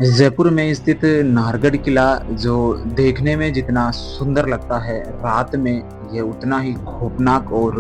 जयपुर में स्थित नाहरगढ़ किला जो देखने में जितना सुंदर लगता है, रात में यह उतना ही खौफनाक और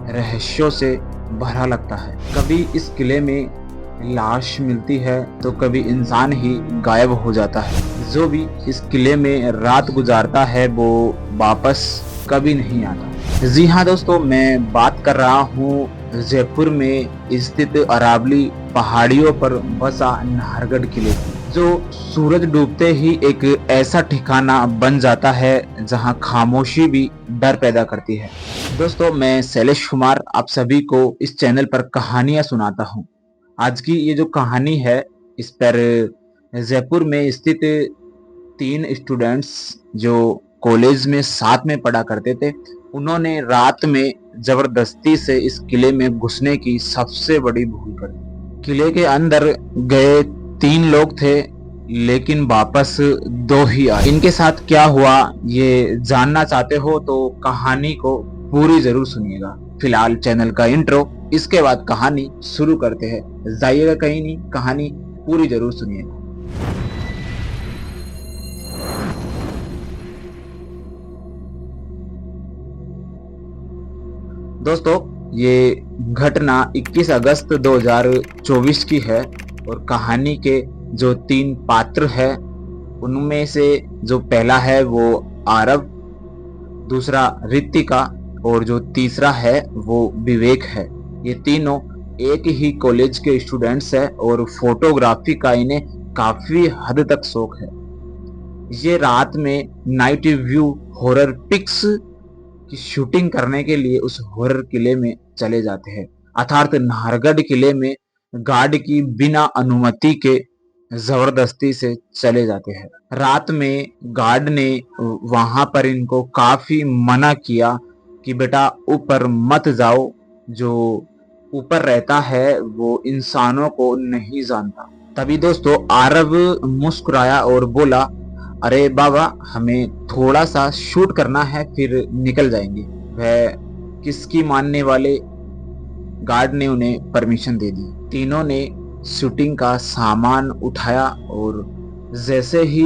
रहस्यों से भरा लगता है। कभी इस किले में लाश मिलती है तो कभी इंसान ही गायब हो जाता है। जो भी इस किले में रात गुजारता है वो वापस कभी नहीं आता। जी हाँ दोस्तों, मैं बात कर रहा हूँ जयपुर में स्थित अरावली पहाड़ियों पर बसा नाहरगढ़ किले की, जो सूरज डूबते ही एक ऐसा ठिकाना बन जाता है जहां खामोशी भी डर पैदा करती है। दोस्तों, मैं शैलेश कुमार आप सभी को इस चैनल पर कहानियां सुनाता हूं। आज की ये जो कहानी है, इस पर जयपुर में स्थित 3 स्टूडेंट्स जो कॉलेज में साथ में पढ़ा करते थे, उन्होंने रात में जबरदस्ती से इस किले में घुसने की सबसे बड़ी भूल कर दी। किले के अंदर गए 3 लोग थे, लेकिन वापस 2 ही आए। इनके साथ क्या हुआ ये जानना चाहते हो तो कहानी को पूरी जरूर सुनिएगा। फिलहाल चैनल का इंट्रो, इसके बाद कहानी शुरू करते हैं। जाइएगा कहीं नहीं, कहानी पूरी जरूर सुनिएगा। दोस्तों, ये घटना 21 अगस्त 2024 की है और कहानी के जो 3 पात्र हैं उनमें से जो पहला है वो आरव, दूसरा रितिका और जो तीसरा है वो विवेक है। ये तीनों एक ही कॉलेज के स्टूडेंट्स हैं और फोटोग्राफी का इन्हें काफी हद तक शौक है। ये रात में नाइट व्यू हॉरर पिक्स की शूटिंग करने के लिए उस हॉरर किले में चले जाते हैं, अर्थात नाहरगढ़ किले में गार्ड की बिना अनुमति के जबरदस्ती से चले जाते हैं। रात में गार्ड ने वहां पर इनको काफी मना किया कि बेटा ऊपर मत जाओ, जो ऊपर रहता है वो इंसानों को नहीं जानता। तभी दोस्तों आरव मुस्कुराया और बोला, अरे बाबा, हमें थोड़ा सा शूट करना है, फिर निकल जाएंगे। वह किसकी मानने वाले गार्ड ने उन्हें परमिशन दे दी। तीनों ने शूटिंग का सामान उठाया और जैसे ही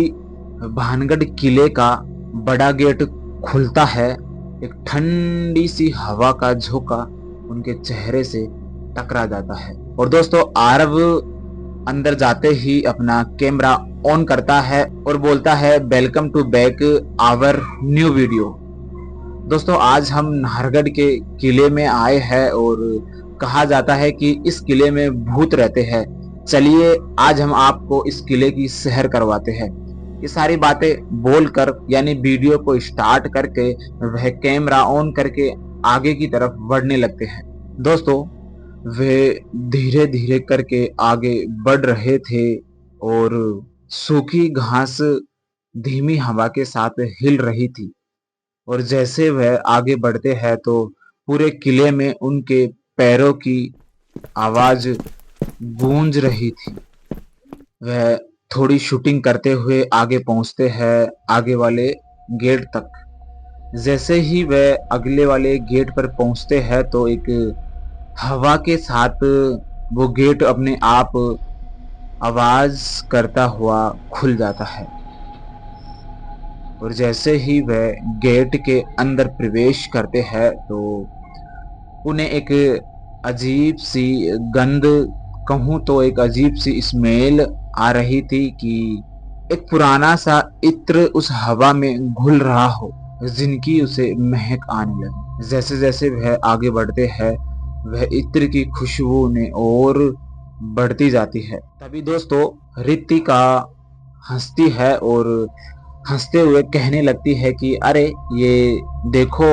भानगढ़ किले का बड़ा गेट खुलता है, एक ठंडी सी हवा का झोंका उनके चेहरे से टकरा जाता है। और दोस्तों आरव अंदर जाते ही अपना कैमरा ऑन करता है और बोलता है, welcome to back our new video. दोस्तों, आज हम नाहरगढ़ के किले में आए हैं और कहा जाता है कि इस किले में भूत रहते हैं। चलिए आज हम आपको इस किले की सैर करवाते हैं। ये सारी बातें बोलकर यानी वीडियो को स्टार्ट करके वह कैमरा ऑन करके आगे की तरफ बढ़ने लगते हैं। दोस्तों, वे धीरे धीरे करके आगे बढ़ रहे थे और सूखी घास धीमी हवा के साथ हिल रही थी। और जैसे वह आगे बढ़ते हैं तो पूरे किले में उनके पैरों की आवाज गूंज रही थी। वह थोड़ी शूटिंग करते हुए आगे पहुंचते हैं, आगे वाले गेट तक। जैसे ही वह अगले वाले गेट पर पहुंचते हैं तो एक हवा के साथ वो गेट अपने आप आवाज करता हुआ खुल जाता है। और जैसे ही वह गेट के अंदर प्रवेश करते हैं तो उन्हें एक अजीब सी गंध, कहूँ तो एक अजीब सी स्मेल आ रही थी कि एक पुराना सा इत्र उस हवा में घुल रहा हो, जिनकी उसे महक आने लगी। जैसे जैसे वह आगे बढ़ते हैं वह इत्र की खुशबू उन्हें और बढ़ती जाती है। तभी दोस्तों रितिका हंसती है और हंसते हुए कहने लगती है कि अरे ये देखो,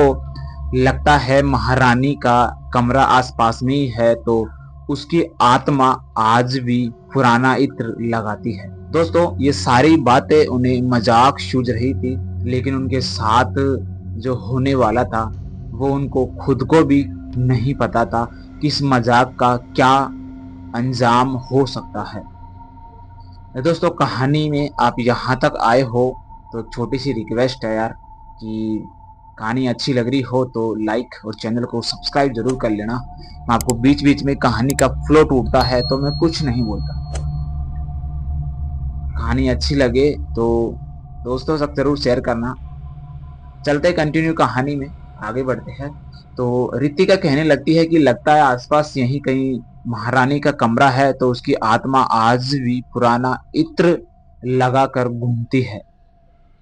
लगता है महारानी का कमरा आसपास में ही है, तो उसकी आत्मा आज भी पुराना इत्र लगाती है। दोस्तों, ये सारी बातें उन्हें मजाक सूझ रही थी, लेकिन उनके साथ जो होने वाला था वो उनको खुद को भी नहीं पता था कि इस मजाक का क्या अंजाम हो सकता है। दोस्तों, कहानी में आप यहाँ तक आए हो तो छोटी सी रिक्वेस्ट है यार कि कहानी अच्छी लग रही हो तो लाइक और चैनल को सब्सक्राइब जरूर कर लेना। मैं आपको बीच बीच में कहानी का फ्लो टूटता है तो मैं कुछ नहीं बोलता। कहानी अच्छी लगे तो दोस्तों सब जरूर शेयर करना। चलते कंटिन्यू कहानी में, आगे बढ़ते हैं। तो रितिका कहने लगती है कि लगता है आसपास यहीं कहीं महारानी का कमरा है, तो उसकी आत्मा आज भी पुराना इत्र लगाकर घूमती है।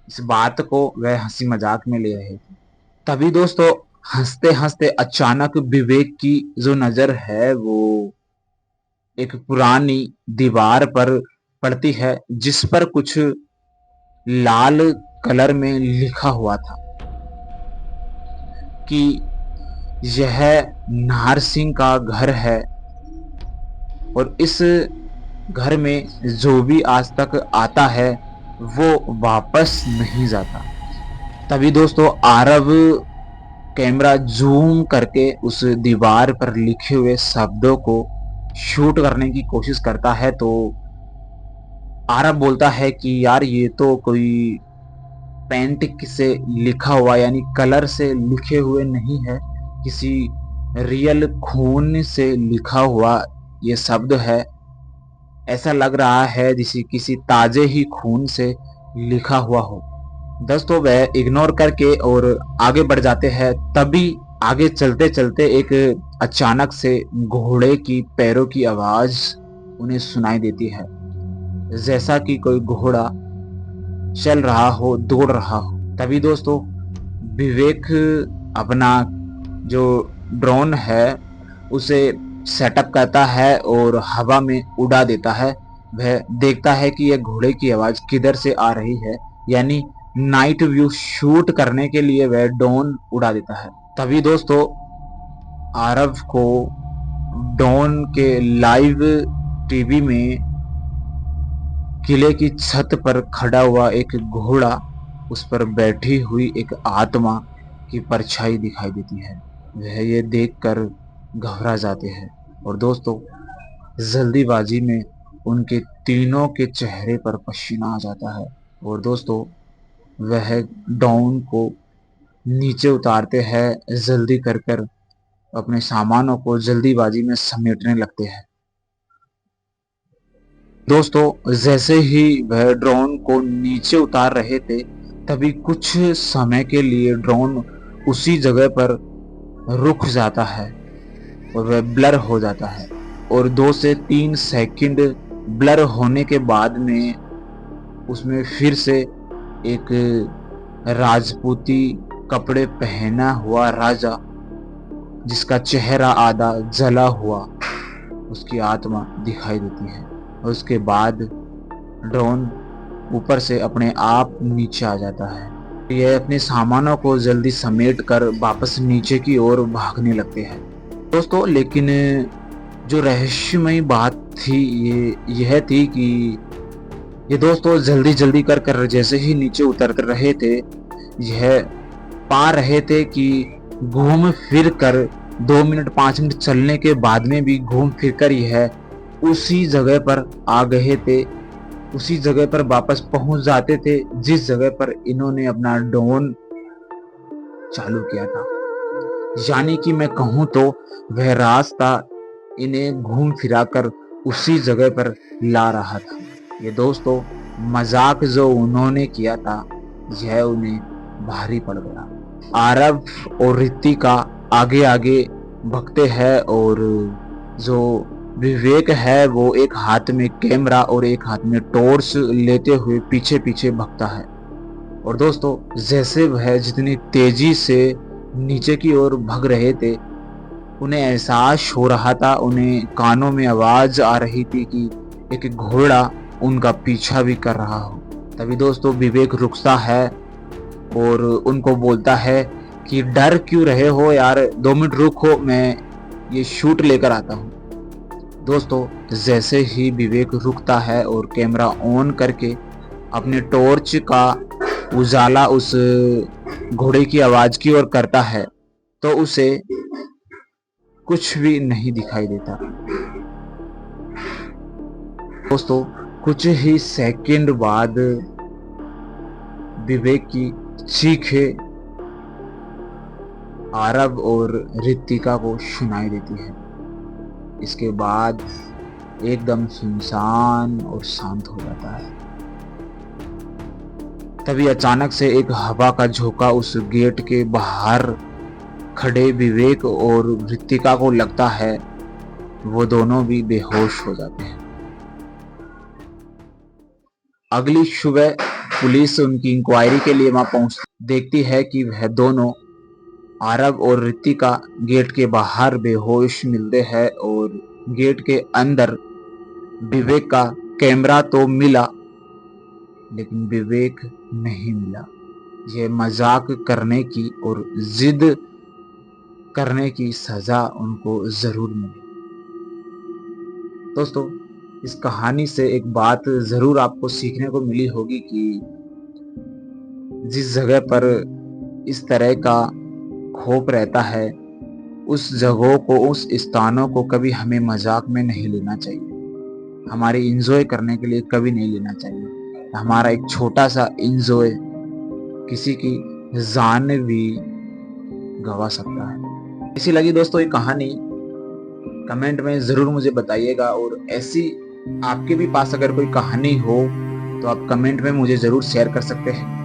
इस बात को वह हंसी मजाक में ले रहे थे। तभी दोस्तों हंसते हंसते अचानक विवेक की जो नजर है वो एक पुरानी दीवार पर पड़ती है, जिस पर कुछ लाल कलर में लिखा हुआ था कि यह नाहर सिंह का घर है और इस घर में जो भी आज तक आता है वो वापस नहीं जाता। तभी दोस्तों आरव कैमरा जूम करके उस दीवार पर लिखे हुए शब्दों को शूट करने की कोशिश करता है। तो आरव बोलता है कि यार ये तो कोई पेंट से लिखा हुआ यानी कलर से लिखे हुए नहीं है, किसी रियल खून से लिखा हुआ ये शब्द है। ऐसा लग रहा है जैसे किसी ताजे ही खून से लिखा हुआ हो। दोस्तों वह इग्नोर करके और आगे बढ़ जाते हैं। तभी आगे चलते चलते एक अचानक से घोड़े की पैरों की आवाज उन्हें सुनाई देती है, जैसा कि कोई घोड़ा चल रहा हो, दौड़ रहा हो। तभी दोस्तों विवेक अपना जो ड्रोन है उसे सेटअप करता है और हवा में उड़ा देता है। वह देखता है कि यह घोड़े की आवाज किधर से आ रही है, यानी नाइट व्यू शूट करने के लिए वह ड्रोन उड़ा देता है। तभी दोस्तों आरव को ड्रोन के लाइव टीवी में किले की छत पर खड़ा हुआ एक घोड़ा, उस पर बैठी हुई एक आत्मा की परछाई दिखाई देती है। वह ये देखकर घबरा जाते हैं और दोस्तों जल्दीबाजी में उनके तीनों के चेहरे पर पसीना आ जाता है और दोस्तों वह डाउन को नीचे उतारते हैं, जल्दी कर कर अपने सामानों को जल्दीबाजी में समेटने लगते हैं। दोस्तों जैसे ही वह ड्रोन को नीचे उतार रहे थे, तभी कुछ समय के लिए ड्रोन उसी जगह पर रुक जाता है और वह ब्लर हो जाता है और 2 से 3 सेकंड ब्लर होने के बाद में उसमें फिर से एक राजपूती कपड़े पहना हुआ राजा, जिसका चेहरा आधा जला हुआ, उसकी आत्मा दिखाई देती है और उसके बाद ड्रोन ऊपर से अपने आप नीचे आ जाता है। यह अपने सामानों को जल्दी समेट कर वापस नीचे की ओर भागने लगते हैं। दोस्तों लेकिन जो रहस्यमयी बात थी यह थी कि ये दोस्तों जल्दी जल्दी कर कर जैसे ही नीचे उतर रहे थे, यह पा रहे थे कि घूम फिर कर 2 मिनट 5 मिनट चलने के बाद में भी घूम फिर कर यह उसी जगह पर आ गए थे, उसी जगह पर वापस पहुंच जाते थे जिस जगह पर इन्होंने अपना ड्रोन चालू किया था। यानी कि मैं कहूं तो वह रास्ता इन्हें घूम फिरा कर उसी जगह पर ला रहा था। ये दोस्तों मजाक जो उन्होंने किया था यह उन्हें भारी पड़ गया। आरव और रितिका आगे आगे भगते हैं और जो विवेक है वो एक हाथ में कैमरा और एक हाथ में टॉर्च लेते हुए पीछे पीछे भगता है। और दोस्तों जैसे वह जितनी तेजी से नीचे की ओर भग रहे थे, उन्हें एहसास हो रहा था, उन्हें कानों में आवाज आ रही थी कि एक घोड़ा उनका पीछा भी कर रहा हो। तभी दोस्तों विवेक रुकता है और उनको बोलता है कि डर क्यों रहे हो यार, 2 मिनट रुको, मैं ये शूट लेकर आता हूँ। दोस्तों जैसे ही विवेक रुकता है और कैमरा ऑन करके अपने टॉर्च का उजाला उस घोड़े की आवाज की ओर करता है, तो उसे कुछ भी नहीं दिखाई देता। दोस्तों कुछ ही सेकंड बाद विवेक की चीखें आरव और रितिका को सुनाई देती है। इसके बाद एकदम सुनसान और शांत हो जाता है। तभी अचानक से एक हवा का झोंका उस गेट के बाहर खड़े विवेक और ऋतिका को लगता है। वो दोनों भी बेहोश हो जाते हैं। अगली सुबह पुलिस उनकी इंक्वायरी के लिए वहां पहुंचती, देखती है कि वह दोनों आरव और ऋतिका गेट के बाहर बेहोश मिलते हैं और गेट के अंदर विवेक का कैमरा तो मिला लेकिन विवेक नहीं मिला। यह मजाक करने की और जिद करने की सजा उनको जरूर मिली। दोस्तों, इस कहानी से एक बात जरूर आपको सीखने को मिली होगी कि जिस जगह पर इस तरह का खौफ रहता है, उस जगहों को, उस स्थानों को कभी हमें मजाक में नहीं लेना चाहिए। हमारे इंजॉय करने के लिए कभी नहीं लेना चाहिए। हमारा एक छोटा सा इंजॉय किसी की जान भी गवा सकता है। ऐसी लगी दोस्तों ये कहानी, कमेंट में जरूर मुझे बताइएगा। और ऐसी आपके भी पास अगर कोई कहानी हो तो आप कमेंट में मुझे जरूर शेयर कर सकते हैं।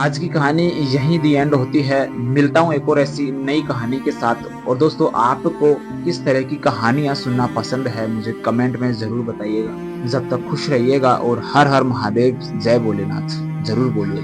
आज की कहानी यहीं दी एंड होती है। मिलता हूँ एक और ऐसी नई कहानी के साथ। और दोस्तों, आपको किस तरह की कहानियां सुनना पसंद है मुझे कमेंट में जरूर बताइएगा। जब तक खुश रहिएगा और हर हर महादेव, जय भोलेनाथ जरूर बोलिए।